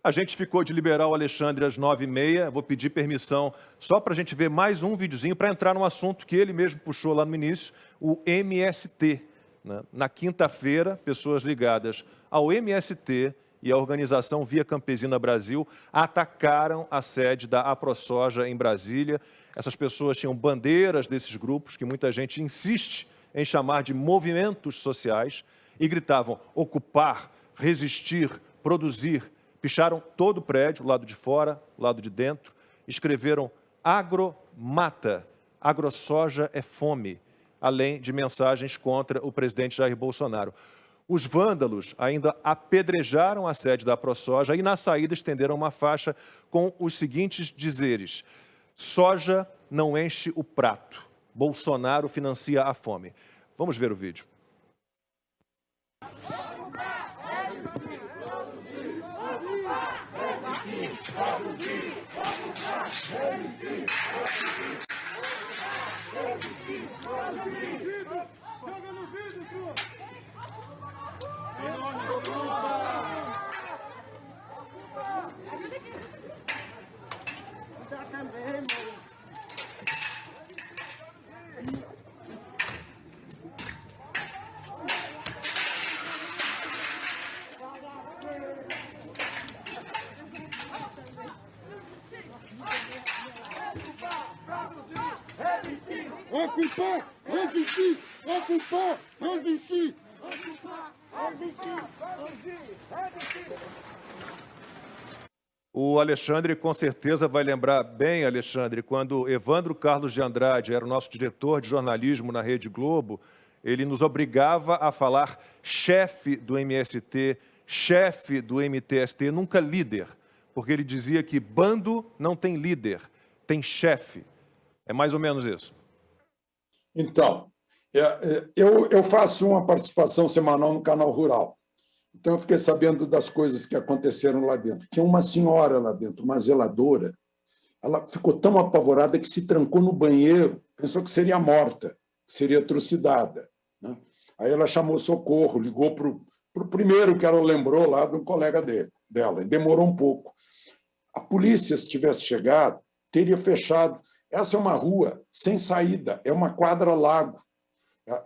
A gente ficou de liberar o Alexandre às 9h30. Vou pedir permissão só para a gente ver mais um videozinho para entrar no assunto que ele mesmo puxou lá no início, o MST. Né? Na quinta-feira, pessoas ligadas ao MST e à organização Via Campesina Brasil atacaram a sede da AproSoja em Brasília. Essas pessoas tinham bandeiras desses grupos, que muita gente insiste em chamar de movimentos sociais, e gritavam ocupar, resistir, produzir. Picharam todo o prédio, lado de fora, lado de dentro, escreveram agromata, agrosoja é fome, além de mensagens contra o presidente Jair Bolsonaro. Os vândalos ainda apedrejaram a sede da AproSoja e, na saída, estenderam uma faixa com os seguintes dizeres: soja não enche o prato, Bolsonaro financia a fome. Vamos ver o vídeo. Ocupar, resistir, ocupar, resistir. O Alexandre com certeza vai lembrar bem, Alexandre, quando Evandro Carlos de Andrade era o nosso diretor de jornalismo na Rede Globo, ele nos obrigava a falar chefe do MST, chefe do MTST, nunca líder, porque ele dizia que bando não tem líder, tem chefe. É mais ou menos isso. Então, eu faço uma participação semanal no Canal Rural. Então, eu fiquei sabendo das coisas que aconteceram lá dentro. Tinha uma senhora lá dentro, uma zeladora. Ela ficou tão apavorada que se trancou no banheiro, pensou que seria morta, que seria trucidada. Né? Aí ela chamou socorro, ligou para o primeiro que ela lembrou lá do colega dela. E demorou um pouco. A polícia, se tivesse chegado, teria fechado. Essa é uma rua sem saída, é uma quadra-lago,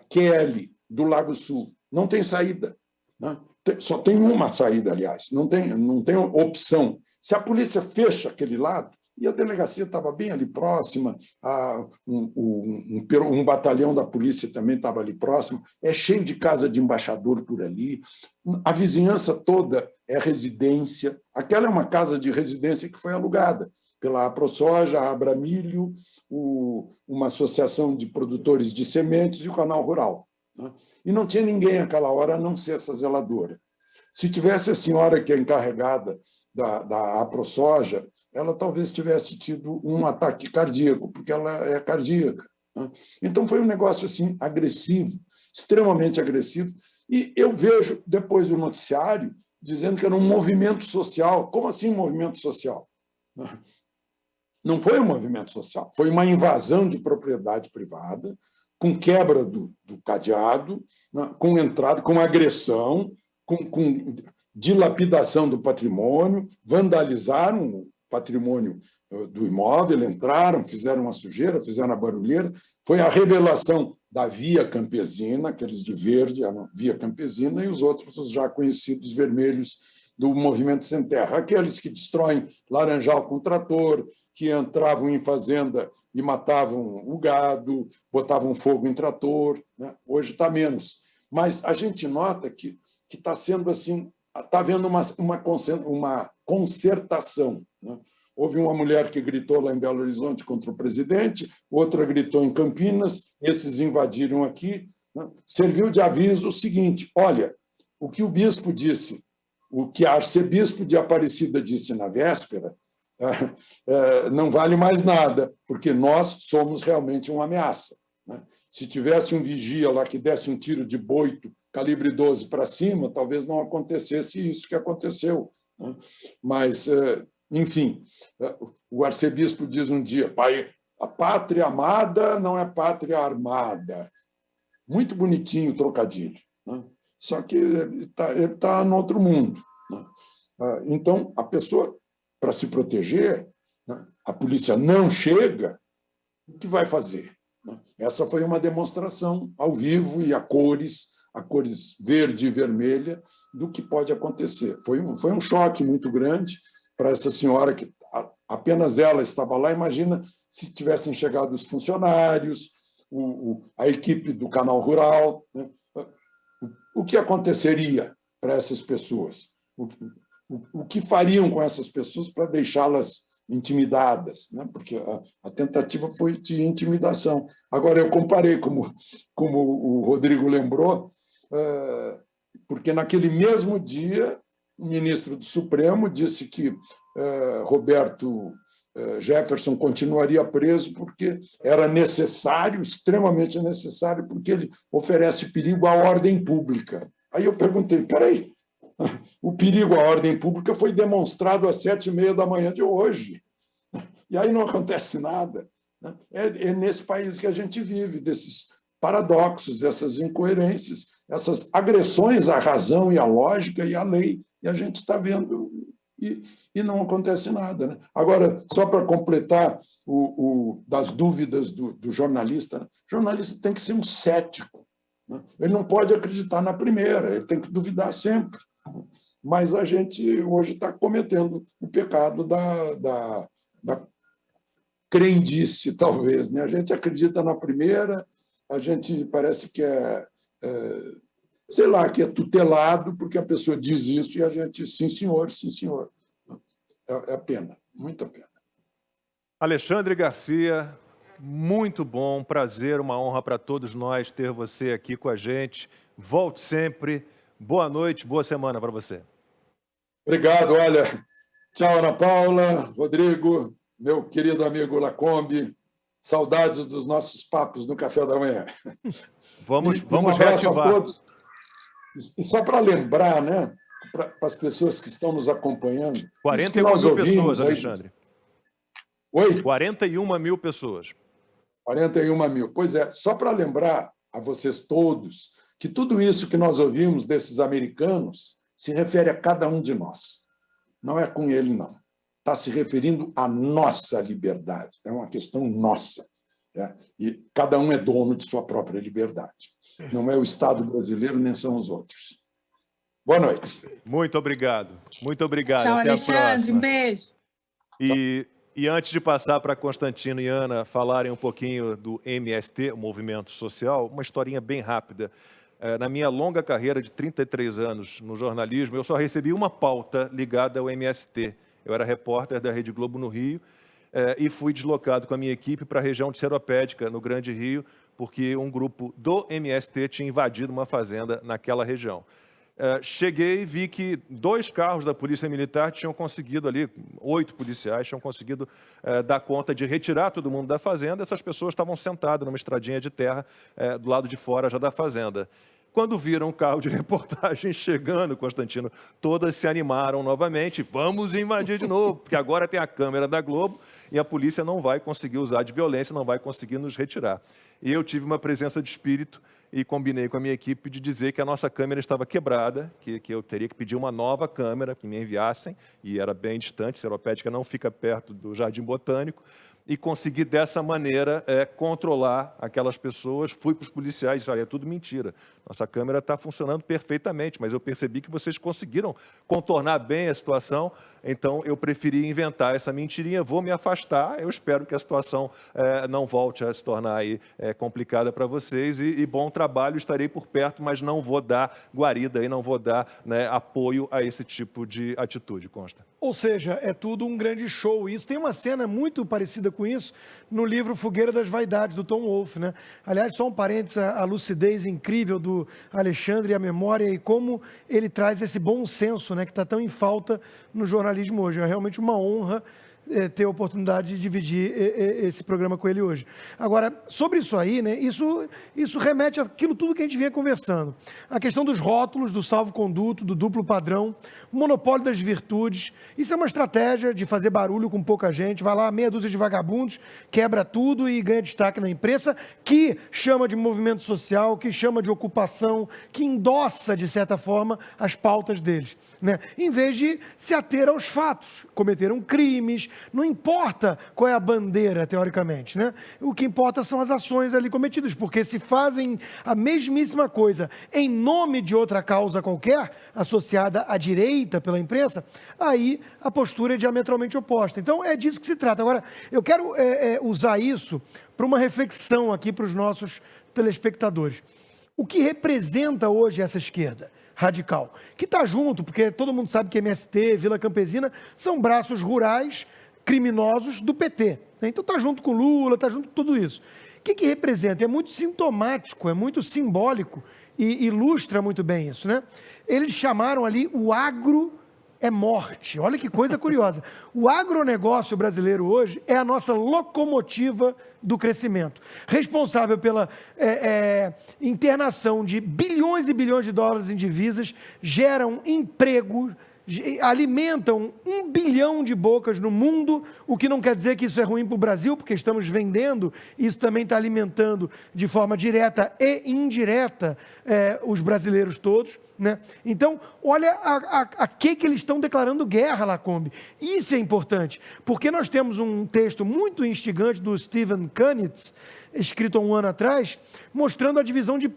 QL, do Lago Sul. Não tem saída. Né? Só tem uma saída, aliás, não tem opção. Se a polícia fecha aquele lado, e a delegacia estava bem ali próxima, um batalhão da polícia também estava ali próximo, é cheio de casa de embaixador por ali, a vizinhança toda é residência, aquela é uma casa de residência que foi alugada pela AproSoja, a Abramilho, uma associação de produtores de sementes e o Canal Rural. Né? E não tinha ninguém naquela hora, a não ser essa zeladora. Se tivesse a senhora que é encarregada da AproSoja, ela talvez tivesse tido um ataque cardíaco, porque ela é cardíaca. Né? Então, foi um negócio assim, agressivo, extremamente agressivo. E eu vejo, depois do noticiário, dizendo que era um movimento social. Como assim um movimento social? Não foi um movimento social, foi uma invasão de propriedade privada, com quebra do cadeado, com entrada, com agressão, com dilapidação do patrimônio, vandalizaram o patrimônio do imóvel, entraram, fizeram uma sujeira, fizeram a barulheira. Foi a revelação da Via Campesina, aqueles de verde, a Via Campesina, e os outros, os já conhecidos vermelhos do Movimento Sem Terra, aqueles que destroem laranjal com trator, que entravam em fazenda e matavam o gado, botavam fogo em trator. Né? Hoje está menos. Mas a gente nota que está sendo assim, está havendo uma concertação. Né? Houve uma mulher que gritou lá em Belo Horizonte contra o presidente, outra gritou em Campinas, esses invadiram aqui. Né? Serviu de aviso o seguinte: olha, o que o bispo disse, o que a arcebispo de Aparecida disse na véspera, não vale mais nada, porque nós somos realmente uma ameaça. Né? Se tivesse um vigia lá que desse um tiro de boito calibre 12 para cima, talvez não acontecesse isso que aconteceu. Né? Mas, enfim, o arcebispo diz um dia: pai, a pátria amada não é pátria armada. Muito bonitinho o trocadilho. Né? Só que ele tá no outro mundo. Né? Então, a pessoa, para se proteger, né, a polícia não chega, o que vai fazer? Essa foi uma demonstração ao vivo e a cores verde e vermelha, do que pode acontecer. Foi um choque muito grande para essa senhora, que apenas ela estava lá. Imagina se tivessem chegado os funcionários, a equipe do Canal Rural, né? O que aconteceria para essas pessoas? O que fariam com essas pessoas para deixá-las intimidadas, né? Porque a tentativa foi de intimidação. Agora, eu comparei, como o Rodrigo lembrou, porque naquele mesmo dia o ministro do Supremo disse que Roberto Jefferson continuaria preso porque era necessário, extremamente necessário, porque ele oferece perigo à ordem pública. Aí eu perguntei, peraí, o perigo à ordem pública foi demonstrado às 7h30 da manhã de hoje. E aí não acontece nada. É nesse país que a gente vive, desses paradoxos, essas incoerências, essas agressões à razão e à lógica e à lei. E a gente está vendo e não acontece nada, né? Agora, só para completar das dúvidas do jornalista, né? O jornalista tem que ser um cético, né? Ele não pode acreditar na primeira, ele tem que duvidar sempre. Mas a gente hoje está cometendo o pecado da crendice, talvez, né? A gente acredita na primeira, a gente parece que sei lá, que é tutelado porque a pessoa diz isso e a gente, sim, senhor, sim, senhor. É pena, muita pena. Alexandre Garcia, muito bom, prazer, uma honra para todos nós ter você aqui com a gente. Volte sempre. Boa noite, boa semana para você. Obrigado, olha. Tchau, Ana Paula, Rodrigo, meu querido amigo Lacombe. Saudades dos nossos papos no café da manhã. Vamos um reativar. A todos. E só para lembrar, né, para as pessoas que estão nos acompanhando... 41 mil pessoas, Alexandre. Oi? 41 mil pessoas. 41 mil. Pois é, só para lembrar a vocês todos que tudo isso que nós ouvimos desses americanos se refere a cada um de nós. Não é com ele, não. Está se referindo à nossa liberdade. É uma questão nossa. Né? E cada um é dono de sua própria liberdade. Não é o Estado brasileiro, nem são os outros. Boa noite. Muito obrigado. Muito obrigado. Tchau, até Alexandre. a próxima. Um beijo. E antes de passar para Constantino e Ana falarem um pouquinho do MST, o Movimento Social, uma historinha bem rápida. Na minha longa carreira de 33 anos no jornalismo, eu só recebi uma pauta ligada ao MST. Eu era repórter da Rede Globo no Rio e fui deslocado com a minha equipe para a região de Seropédica, no Grande Rio, porque um grupo do MST tinha invadido uma fazenda naquela região. Cheguei e vi que 2 carros da Polícia Militar tinham conseguido ali, 8 policiais tinham conseguido dar conta de retirar todo mundo da fazenda. Essas pessoas estavam sentadas numa estradinha de terra do lado de fora já da fazenda. Quando viram o carro de reportagem chegando, Constantino, todas se animaram novamente. Vamos invadir de novo, porque agora tem a câmera da Globo e a polícia não vai conseguir usar de violência, não vai conseguir nos retirar. E eu tive uma presença de espírito e combinei com a minha equipe de dizer que a nossa câmera estava quebrada, que eu teria que pedir uma nova câmera, que me enviassem, e era bem distante, Seropédica não fica perto do Jardim Botânico, e consegui, dessa maneira, controlar aquelas pessoas. Fui para os policiais e disse, olha, é tudo mentira. Nossa câmera está funcionando perfeitamente, mas eu percebi que vocês conseguiram contornar bem a situação, então eu preferi inventar essa mentirinha, vou me afastar, eu espero que a situação não volte a se tornar aí, complicada para vocês, e bom trabalho, estarei por perto, mas não vou dar guarida, e não vou dar, né, apoio a esse tipo de atitude, Consta. Ou seja, é tudo um grande show. Isso tem uma cena muito parecida com isso no livro Fogueira das Vaidades, do Tom Wolfe, né? Aliás, só um parênteses, a lucidez incrível do Alexandre, a memória e como ele traz esse bom senso, né, que está tão em falta no jornalismo hoje. É realmente uma honra ter a oportunidade de dividir esse programa com ele hoje. Agora, sobre isso aí, né, isso remete àquilo tudo que a gente vinha conversando. A questão dos rótulos, do salvo-conduto, do duplo padrão, o monopólio das virtudes. Isso é uma estratégia de fazer barulho com pouca gente. Vai lá, meia dúzia de vagabundos, quebra tudo e ganha destaque na imprensa, que chama de movimento social, que chama de ocupação, que endossa, de certa forma, as pautas deles, né? Em vez de se ater aos fatos. Cometeram crimes, não importa qual é a bandeira, teoricamente, né? O que importa são as ações ali cometidas, porque se fazem a mesmíssima coisa em nome de outra causa qualquer, associada à direita pela imprensa, aí a postura é diametralmente oposta. Então, é disso que se trata. Agora, eu quero usar isso para uma reflexão aqui para os nossos telespectadores. O que representa hoje essa esquerda radical? Que está junto, porque todo mundo sabe que MST, Vila Campesina, são braços rurais criminosos do PT. Então está junto com Lula, está junto com tudo isso. O que representa? É muito sintomático, é muito simbólico e ilustra muito bem isso, né? Eles chamaram ali o agro é morte. Olha que coisa curiosa. O agronegócio brasileiro hoje é a nossa locomotiva do crescimento, responsável pela internação de bilhões e bilhões de dólares em divisas, geram emprego, alimentam 1 bilhão de bocas no mundo, o que não quer dizer que isso é ruim para o Brasil, porque estamos vendendo, isso também está alimentando de forma direta e indireta os brasileiros todos, né? Então, olha a que eles estão declarando guerra, Lacombe. Isso é importante, porque nós temos um texto muito instigante do Stephen Kunitz, escrito há um ano atrás, mostrando a divisão de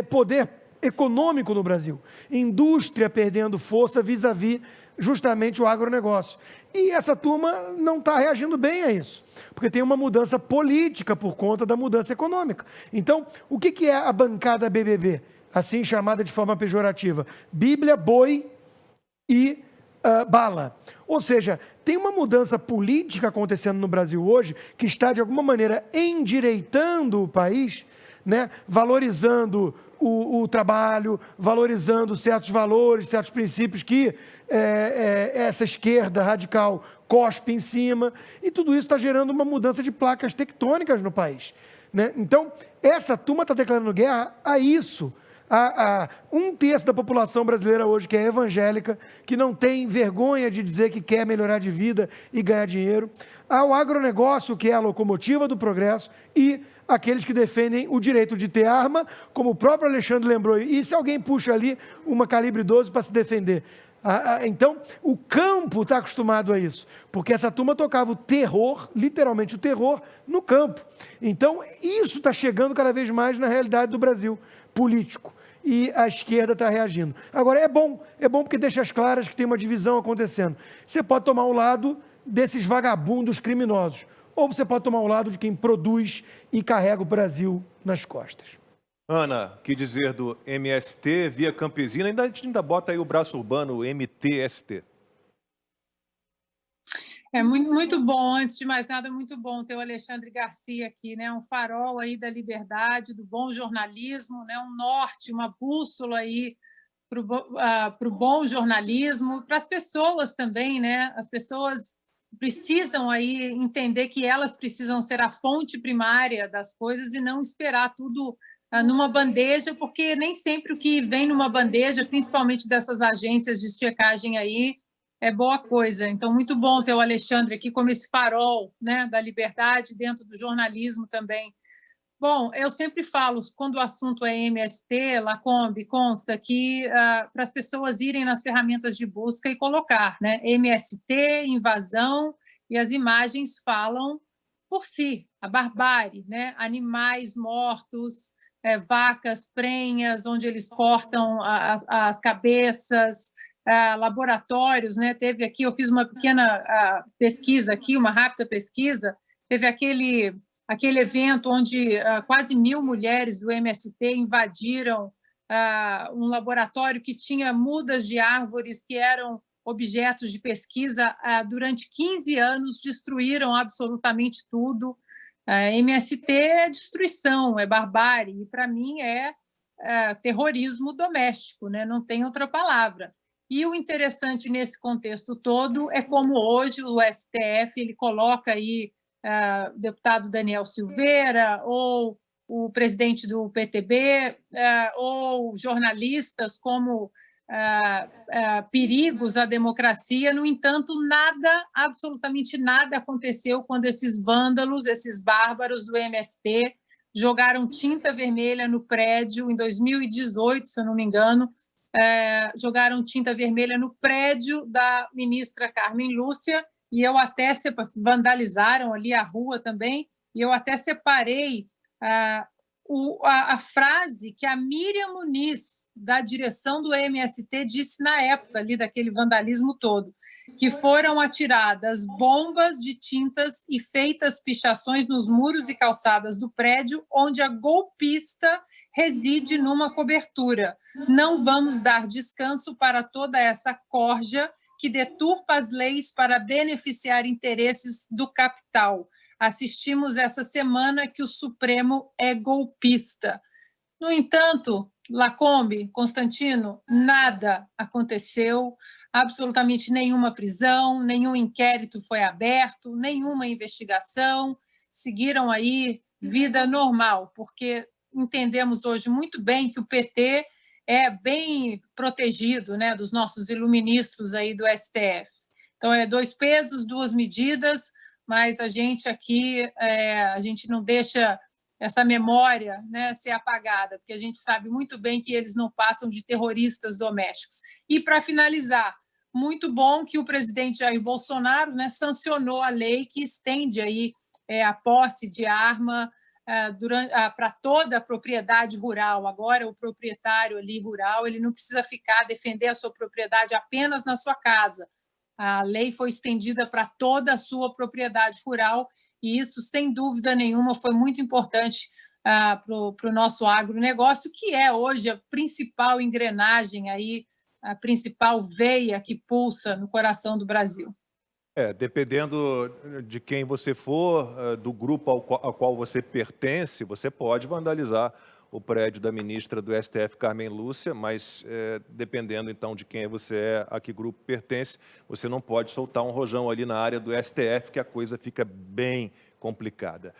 poder econômico no Brasil, indústria perdendo força vis-à-vis justamente o agronegócio. E essa turma não está reagindo bem a isso, porque tem uma mudança política por conta da mudança econômica. Então, o que é a bancada BBB? Assim chamada de forma pejorativa. Bíblia, boi e bala. Ou seja, tem uma mudança política acontecendo no Brasil hoje que está, de alguma maneira, endireitando o país, né? Valorizando o trabalho, valorizando certos valores, certos princípios que essa esquerda radical cospe em cima, e tudo isso está gerando uma mudança de placas tectônicas no país, né? Então, essa turma está declarando guerra a isso, a 1/3 da população brasileira hoje que é evangélica, que não tem vergonha de dizer que quer melhorar de vida e ganhar dinheiro, ao agronegócio, que é a locomotiva do progresso, e aqueles que defendem o direito de ter arma, como o próprio Alexandre lembrou, e se alguém puxa ali uma calibre 12 para se defender? Então, o campo está acostumado a isso, porque essa turma tocava o terror, literalmente o terror, no campo. Então, isso está chegando cada vez mais na realidade do Brasil político, e a esquerda está reagindo. Agora, é bom porque deixa as claras que tem uma divisão acontecendo. Você pode tomar o lado desses vagabundos criminosos, ou você pode tomar o lado de quem produz e carrega o Brasil nas costas. Ana, que dizer do MST, Via Campesina, a gente ainda bota aí o braço urbano, MTST. É muito bom, antes de mais nada, muito bom ter o Alexandre Garcia aqui, né? Um farol aí da liberdade, do bom jornalismo, né? Um norte, uma bússola aí para o bom jornalismo, para as pessoas também, né? As pessoas precisam aí entender que elas precisam ser a fonte primária das coisas e não esperar tudo numa bandeja, porque nem sempre o que vem numa bandeja, principalmente dessas agências de checagem aí, é boa coisa. Então, muito bom ter o Alexandre aqui como esse farol, né, da liberdade dentro do jornalismo também. Bom, eu sempre falo, quando o assunto é MST, Lacombe, consta que para as pessoas irem nas ferramentas de busca e colocar, né, MST, invasão, e as imagens falam por si, a barbárie, né, animais mortos, vacas prenhas, onde eles cortam as cabeças, laboratórios, né, teve aqui, eu fiz uma pequena pesquisa aqui, uma rápida pesquisa, teve aquele evento onde quase 1.000 mulheres do MST invadiram um laboratório que tinha mudas de árvores que eram objetos de pesquisa durante 15 anos, destruíram absolutamente tudo. MST é destruição, é barbárie, e para mim é terrorismo doméstico, né? Não tem outra palavra. E o interessante nesse contexto todo é como hoje o STF ele coloca aí o deputado Daniel Silveira ou o presidente do PTB ou jornalistas como perigos à democracia. No entanto, nada, absolutamente nada aconteceu quando esses vândalos, esses bárbaros do MST jogaram tinta vermelha no prédio em 2018, se eu não me engano, jogaram tinta vermelha no prédio da ministra Carmen Lúcia, e eu até vandalizaram ali a rua também, e eu até separei a frase que a Miriam Muniz, da direção do MST, disse na época ali daquele vandalismo todo, que foram atiradas bombas de tintas e feitas pichações nos muros e calçadas do prédio onde a golpista reside numa cobertura. Não vamos dar descanso para toda essa corja que deturpa as leis para beneficiar interesses do capital. Assistimos essa semana que o Supremo é golpista. No entanto, Lacombe, Constantino, nada aconteceu, absolutamente nenhuma prisão, nenhum inquérito foi aberto, nenhuma investigação, seguiram aí vida normal, porque entendemos hoje muito bem que o PT é bem protegido, né, dos nossos iluministros aí do STF. Então, 2 pesos, 2 medidas, mas a gente aqui, a gente não deixa essa memória, né, ser apagada, porque a gente sabe muito bem que eles não passam de terroristas domésticos. E, para finalizar, muito bom que o presidente Jair Bolsonaro, né, sancionou a lei que estende aí, a posse de arma para toda a propriedade rural. Agora, o proprietário ali rural ele não precisa ficar defender a sua propriedade apenas na sua casa. A lei foi estendida para toda a sua propriedade rural e isso, sem dúvida nenhuma, foi muito importante para o nosso agronegócio, que é hoje a principal engrenagem, aí, a principal veia que pulsa no coração do Brasil. Dependendo de quem você for, do grupo ao qual você pertence, você pode vandalizar o prédio da ministra do STF, Carmen Lúcia, mas dependendo então de quem você é, a que grupo pertence, você não pode soltar um rojão ali na área do STF, que a coisa fica bem complicada.